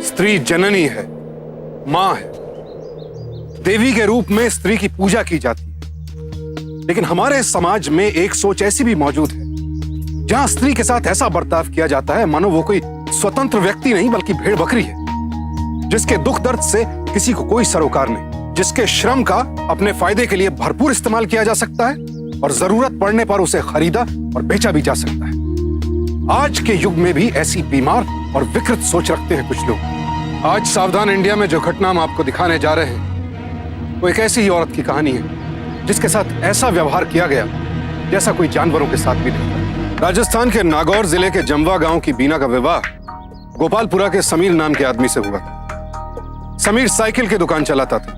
स्त्री जननी है, मां है, देवी के रूप में स्त्री की पूजा की जाती है। लेकिन हमारे समाज में एक सोच ऐसी भी मौजूद है जहां स्त्री के साथ ऐसा बर्ताव किया जाता है मानो वो कोई स्वतंत्र व्यक्ति नहीं बल्कि भेड़ बकरी है, जिसके दुख दर्द से किसी को कोई सरोकार नहीं, जिसके श्रम का अपने फायदे के लिए भरपूर इस्तेमाल किया जा सकता है और जरूरत पड़ने पर उसे खरीदा और बेचा भी जा सकता है। आज के युग में भी ऐसी बीमार और विकृत सोच रखते हैं कुछ लोग। आज सावधान इंडिया में जो घटना हम आपको दिखाने जा रहे हैं वो एक ऐसी ही औरत की कहानी है जिसके साथ ऐसा व्यवहार किया गया जैसा कोई जानवरों के साथ भी नहीं। राजस्थान के नागौर जिले के जमवा गांव की बीना का विवाह गोपालपुरा के समीर नाम के आदमी से हुआ था। समीर साइकिल की दुकान चलाता था,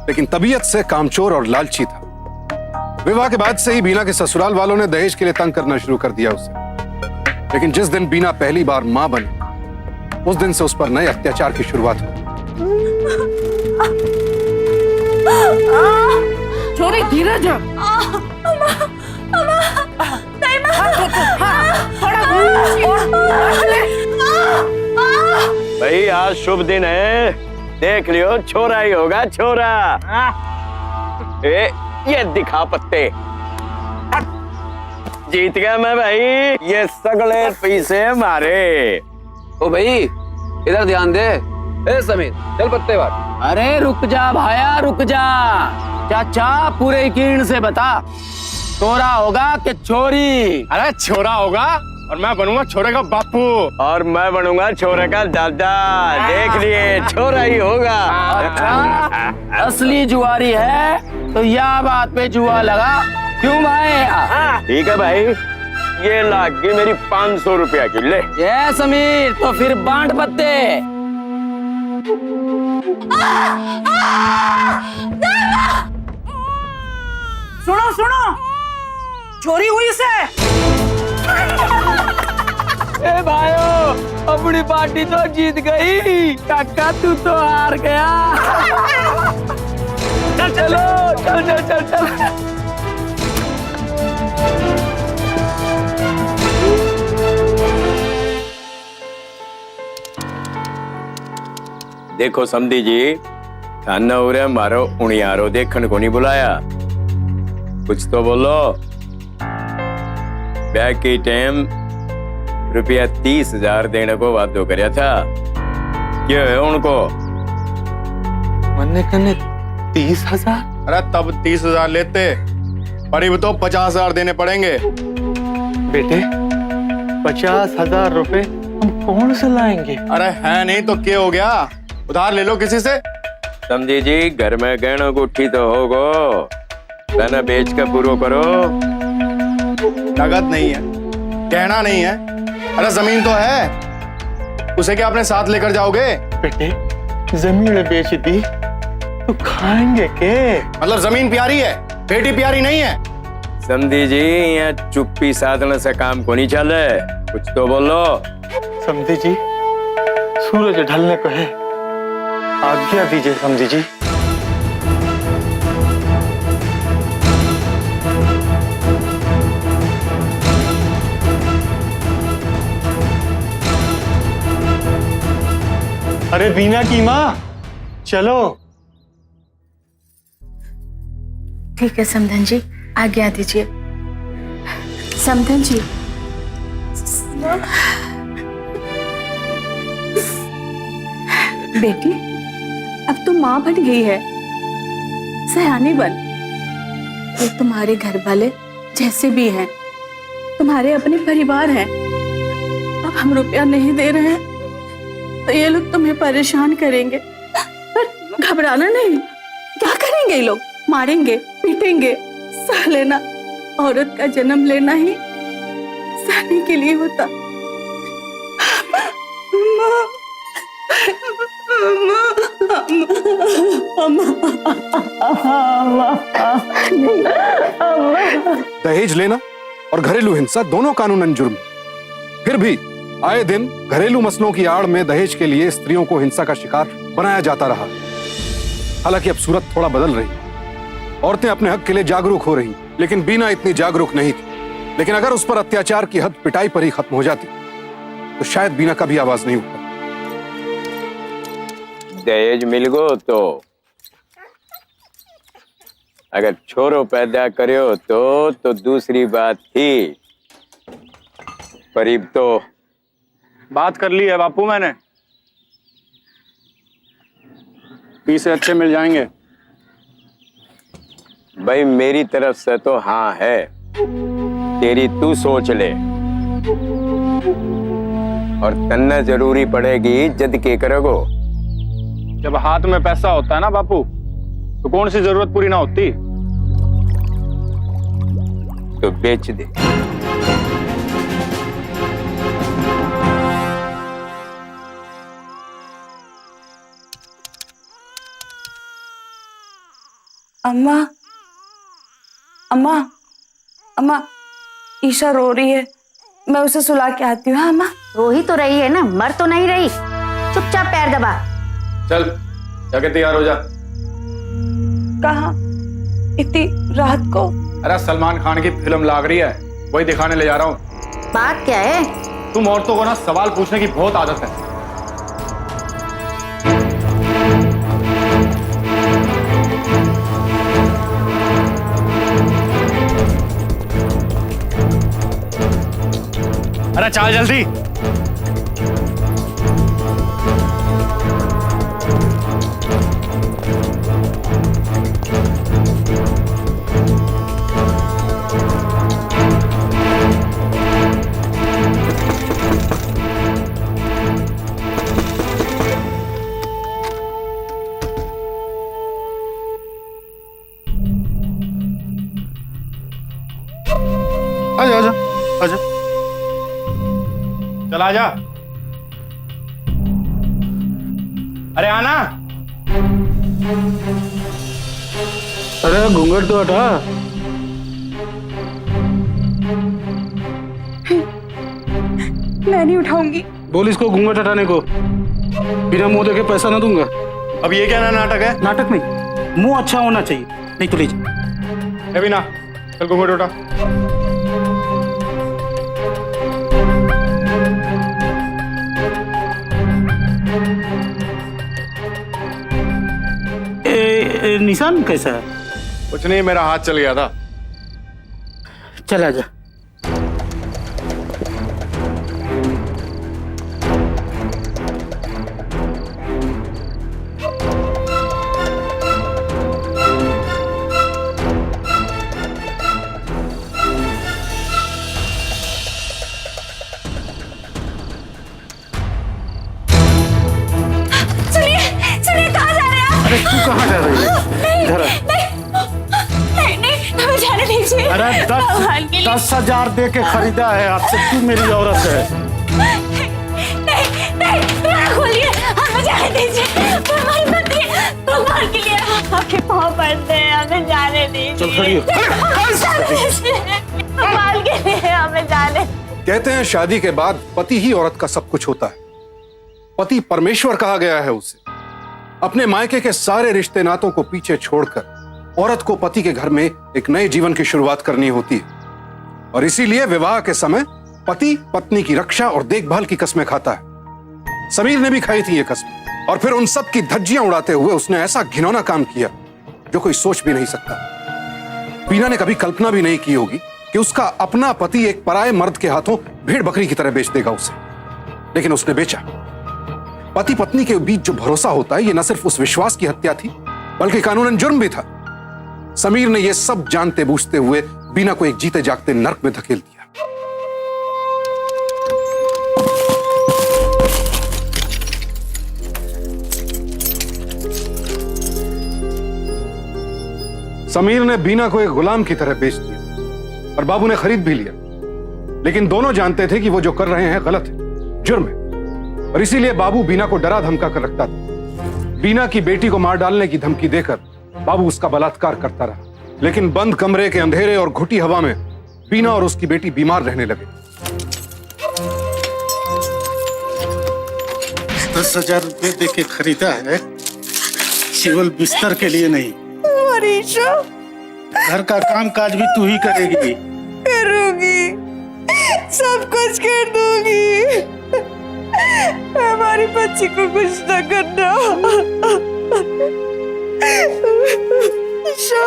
लेकिन तबीयत से कामचोर और लालची था। विवाह के बाद से ही बीना के ससुराल वालों ने दहेज के लिए तंग करना शुरू कर दिया उसे। लेकिन जिस दिन बीना पहली बार मां बनी उस दिन से उस पर नए अत्याचार की शुरुआत हुई। छोरी धीरज, भाई आज शुभ दिन है, देख लियो छोरा ही होगा छोरा। ये दिखा पत्ते, जीत गया मैं भाई, ये सगले पैसे मारे। ओ भाई इधर ध्यान दे। ए समीर चल पत्ते बात। अरे रुक जा भाया रुक जा, चाचा पूरे यकीन से बता, छोरा होगा कि छोरी? अरे छोरा होगा और मैं बनूंगा छोरे का बापू और मैं बनूंगा छोरे का दादा। देख लिए छोरा ही होगा। अच्छा असली जुआरी है तो यह बात पे जुआ लगा क्यों भाई? ठीक है भाई, ये लाग गई मेरी 500 रुपया की, ले। ये समीर तो फिर बांट पत्ते। सुनो सुनो, चोरी हुई से। ए भाइयों, अपनी पार्टी तो जीत गई, काका तू तो हार गया। चल चलो, चल चल चल चल। देखो समधी जी, थाना उरे मारो उनियारो देखने को नहीं बुलाया, कुछ तो बोलो। ब्याह की टाइम रुपया 30,000 देने को वादो करया था, क्या है उनको? मन्ने कन्ने 30,000? अरे तब 30,000 लेते, करीब तो 50,000 देने पड़ेंगे। बेटे 50,000 रुपए हम कौन से लाएंगे? अरे है नहीं तो क्या हो गया, उधार ले लो किसी से। समझी जी, घर में गहना गुट्ठी तो होगो, गहना बेच कर पूरा करो। नगद नहीं है, गहना नहीं है, अरे जमीन तो है, उसे क्या अपने साथ लेकर जाओगे? बेटे जमीन बेच दी तो खाएंगे के? मतलब जमीन प्यारी है, बेटी प्यारी नहीं है। समझी जी, यहाँ चुप्पी साधने से काम को नहीं चले, कुछ तो बोलो। समझी जी, सूरज ढलने को है, आज्ञा दीजिए समझी जी। अरे बीना की माँ, चलो। ठीक है समधन जी, आज्ञा दीजिए। समधन जी, बेटी अब तो माँ बन गई है, सयानी बन। ये तुम्हारे घर वाले जैसे भी हैं, तुम्हारे अपने परिवार हैं। अब हम रुपया नहीं दे रहे हैं तो ये लोग तुम्हें परेशान करेंगे, पर घबराना नहीं। क्या करेंगे ये लोग? मारेंगे, पीटेंगे, सह लेना। औरत का जन्म लेना ही सहने के लिए होता। दहेज लेना और घरेलू हिंसा दोनों कानूनन जुर्म है। फिर भी आए दिन घरेलू मसलों की आड़ में दहेज के लिए स्त्रियों को हिंसा का शिकार बनाया जाता रहा। हालांकि अब सूरत थोड़ा बदल रही, औरतें अपने हक के लिए जागरूक हो रही, लेकिन बीना इतनी जागरूक नहीं थी। लेकिन अगर उस पर अत्याचार की हद पिटाई पर ही खत्म हो जाती तो शायद बीना का भी आवाज नहीं उठता। दहेज मिल गो तो अगर छोरो पैदा करो तो दूसरी बात थी, पर तो बात कर ली है बापू मैंने, 20 से अच्छे मिल जाएंगे। भाई मेरी तरफ से तो हाँ है, तेरी तू सोच ले। और तन्ना जरूरी पड़ेगी जद के करोगो। जब हाथ में पैसा होता है ना बापू, तो कौन सी जरूरत पूरी ना होती। तो बेच दे। अम्मा, अम्मा, अम्मा, ईशा रो रही है, मैं उसे सुला के आती हूँ। हाँ अम्मा। रो ही तो रही है ना, मर तो नहीं रही। चुपचाप पैर दबा। चल जाके तैयार हो जा। कहाँ? इतनी रात को? अरे सलमान खान की फिल्म लाग रही है, वही दिखाने ले जा रहा हूँ। बात क्या है? तुम औरतों को ना सवाल पूछने की बहुत आदत है। अरे चल जल्दी। आजा आजा आजा, चल आजा। अरे आना। अरे घूंघट तो हटा। मैं नहीं उठाऊंगी। बोल इसको घूंघट हटाने को, बिना मुंह देखे पैसा ना दूंगा। अब ये क्या नाटक है? नाटक नहीं, मुंह अच्छा होना चाहिए, नहीं तो ले जा। है भी ना, चल घूंघट उठा। निशान कैसा है? कुछ नहीं, मेरा हाथ चल गया था। चला जा। सुनिए, सुनिए, कहाँ जा रहे हैं आप? अरे तू कहाँ जा रही है? इधर आ। नहीं, हमें जाने दीजिए। अरे भगवान के लिए। 10,000 दे के खरीदा है आपसे, तू मेरी औरत है। नहीं, खोलिए, हमें जाने दीजिए। हमारी पत्नी, भगवान के लिए आपके पाँव पड़ते हैं, हमें जाने दीजिए। चल खड़ी हो। भगवान के लिए हमें जाने। कहते हैं शादी के बाद पति ही औरत का सब कुछ होता है। पति परमेश्वर कहा गया है उसे। अपने मायके के सारे रिश्ते नातों को पीछे छोड़कर औरत को पति के घर में एक नए जीवन की शुरुआत करनी होती है, और इसीलिए विवाह के समय पति पत्नी की रक्षा और देखभाल की कस्में खाता है। समीर ने भी खाई थी ये कस्में, और फिर उन सब की धज्जियां उड़ाते हुए उसने ऐसा घिनौना काम किया जो कोई सोच भी नहीं सकता। बीना ने कभी कल्पना भी नहीं की होगी कि उसका अपना पति एक पराये मर्द के हाथों भेड़ बकरी की तरह बेच देगा उसे, लेकिन उसने बेचा। पति पत्नी के बीच जो भरोसा होता है, ये न सिर्फ उस विश्वास की हत्या थी, बल्कि कानूनन जुर्म भी था। समीर ने यह सब जानते बूझते हुए बीना को एक जीते जागते नर्क में धकेल दिया। समीर ने बीना को एक गुलाम की तरह बेच दिया और बाबू ने खरीद भी लिया, लेकिन दोनों जानते थे कि वो जो कर रहे हैं गलत है, जुर्म है। और इसीलिए बाबू बीना को डरा धमका कर रखता था। बीना की बेटी को मार डालने की धमकी देकर बाबू उसका बलात्कार करता रहा, लेकिन बंद कमरे के अंधेरे और घुटी हवा में बीना और उसकी बेटी बीमार रहने लगे। 10,000 रुपए दे के खरीदा है, केवल बिस्तर के लिए नहीं। ईशा, घर का काम काज भी तू ही करेगी। करूंगी, सब कुछ कर दूंगी। हमारी बच्ची को कुछ न करना। ईशा,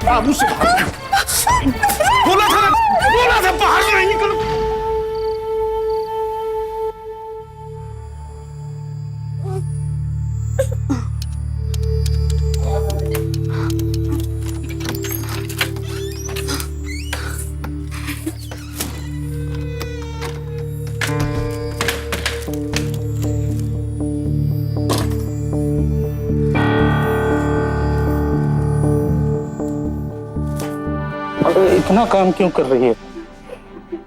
बाबू से बोला था बाहर नहीं निकलो। इतना काम क्यों कर रही है?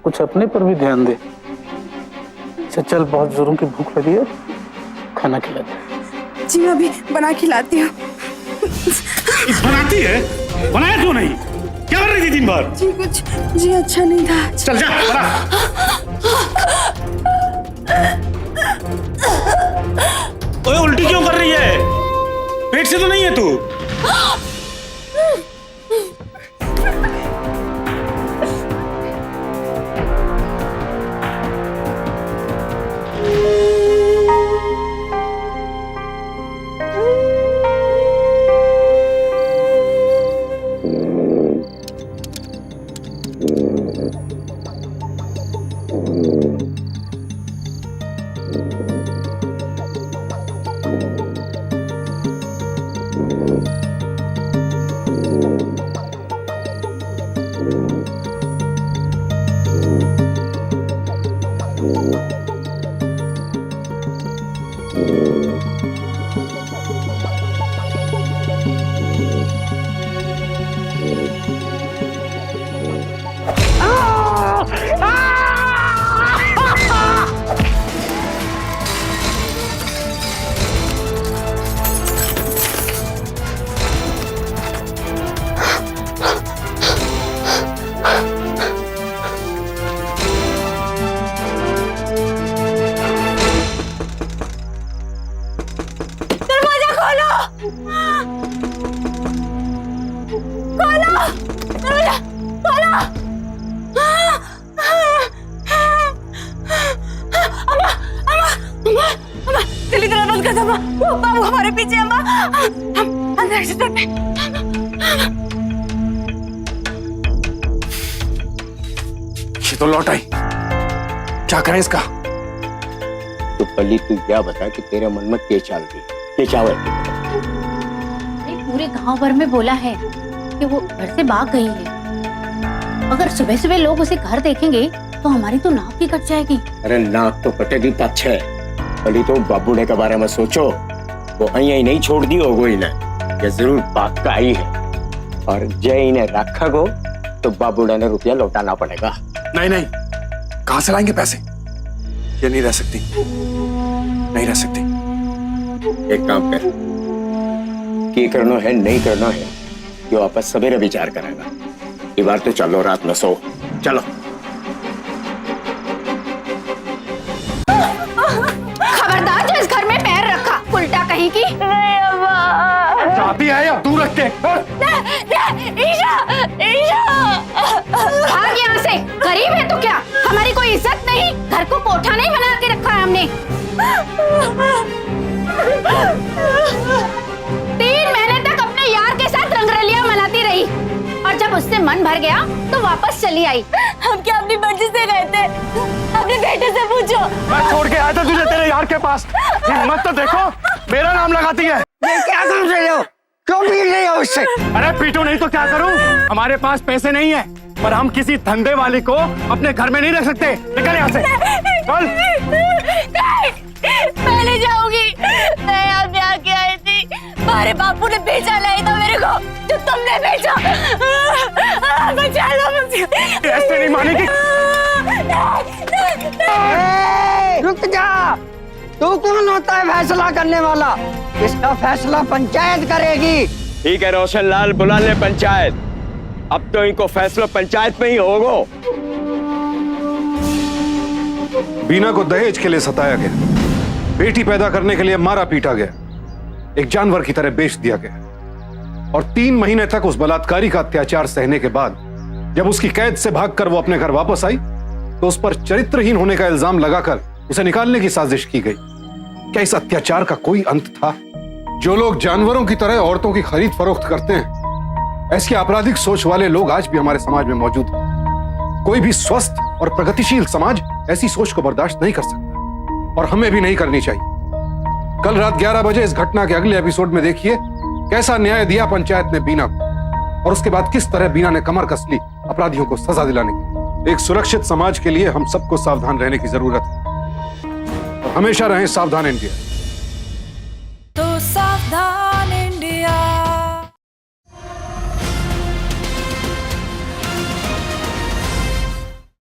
कुछ अपने पर भी ध्यान दे। अच्छा चल, बहुत जोरों की भूख लगी है, खाना खिला दे। जी मैं अभी बना खिलाती हूँ। बनाती है? बनाया क्यों नहीं? क्या कर रही थी दिन भर? जी कुछ जी अच्छा नहीं था। चल जा बना। ओए उल्टी क्यों कर रही है? पेट से तो नहीं है तू? जल्दी दरवाजा बंद कर दो अम्मा। वो बाबू हमारे पीछे अम्मा। हम अंदर से चलते हैं। ये तो लौट आई, क्या करें इसका? तो पल्ली तू क्या बता कि तेरे मन में क्या चल रही, क्या चावल? पूरे गांव भर में बोला है कि वो घर से भाग गई है। अगर सुबह सुबह लोग उसे घर देखेंगे तो हमारी तो नाक भी कट जाएगी। अरे नाक तो कटेगी पच्छे। पहले तो बाबूड़े के बारे में सोचो, वो यही नहीं छोड़ दी होगो इन्हें, ये जरूर भाग का आई है। और जय इन्हें रखा गो तो बाबूड़े ने रुपया लौटाना पड़ेगा। नहीं नहीं, कहां से लाएंगे पैसे? ये नहीं रह सकती, नहीं रह सकती। एक काम कर, की करना है नहीं करना है ये वापस सवेरे विचार करेगा। ये बार तो चलो, रात में सो। चलो खबरदार जो इस घर में पैर रखा, उल्टा कहीं की। नहीं के ईशा ईशा भाग यहाँ से। गरीब है तो क्या, हमारी कोई इज्जत नहीं? घर को कोठा नहीं बना के रखा है हमने। 3 महीने तक अपने यार के साथ रंगरलियां मनाती रही और जब उससे मन भर गया तो वापस चली आई। हम क्या अपनी मर्जी से गए थे? अपने बेटे से पूछो। मैं छोड़ के आया था तुझे तेरे यार के पास। हिम्मत तो देखो, मेरा नाम लगाती है। ये क्या कर रहे हो? क्यों पीट रहे हो उससे? अरे पीटू नहीं तो क्या करूं? हमारे पास पैसे नहीं है, पर हम किसी धंधे वाले को अपने घर में नहीं रख सकते। निकल यहाँ से, चल। मैं नहीं जाऊंगी। मैं आपने आके आई थी, हमारे बापू ने बेचा लाई था मेरे को, जो तुमने बेचा। बचा लो मुझे। ऐसे नहीं मानेगी। रुक जा, तू कौन होता है फैसला करने वाला? इसका फैसला पंचायत करेगी। ठीक है रोशन लाल, बुला ले पंचायत। अब तो इनको फैसला पंचायत में ही होगा। बीना को दहेज के लिए सताया गया, बेटी पैदा करने के लिए मारा पीटा गया, एक जानवर की तरह बेच दिया गया और 3 महीने तक उस बलात्कारी का अत्याचार सहने के बाद जब उसकी कैद से भागकर वो अपने घर वापस आई तो उस पर चरित्रहीन होने का इल्जाम लगाकर उसे निकालने की साजिश की गई। क्या इस अत्याचार का कोई अंत था? जो लोग जानवरों की तरह औरतों की खरीद फरोख्त करते हैं, ऐसी आपराधिक सोच वाले लोग आज भी हमारे समाज में मौजूद हैं। कोई भी स्वस्थ और प्रगतिशील समाज ऐसी सोच को बर्दाश्त नहीं कर सकता और हमें भी नहीं करनी चाहिए। कल रात 11 बजे इस घटना के अगले एपिसोड में देखिए कैसा न्याय दिया पंचायत ने बीना को और उसके बाद किस तरह बीना ने कमर कस ली अपराधियों को सजा दिलाने की। एक सुरक्षित समाज के लिए हम सबको सावधान रहने की जरूरत है। हमेशा रहें सावधान इंडिया। तो सावधान।